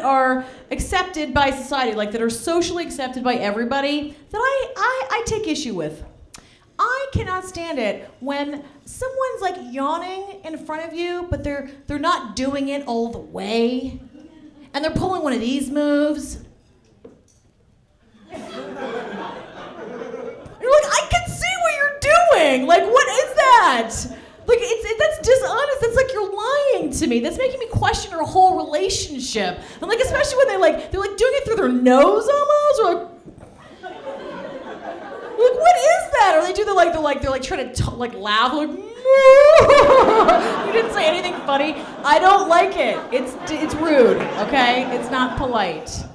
are accepted by society, like that are socially accepted by everybody, that I take issue with. I cannot stand it when someone's like yawning in front of you, but they're not doing it all the way, and they're pulling one of these moves. You're like, I can see what you're doing. Like, what is that? Like, that's dishonest. That's like you're lying to me. That's making me question our whole relationship. And like, especially when they're like doing it through their nose almost, or like what is that? Or they do they're trying to laugh like. You didn't say anything funny. I don't like it. It's rude. Okay, it's not polite.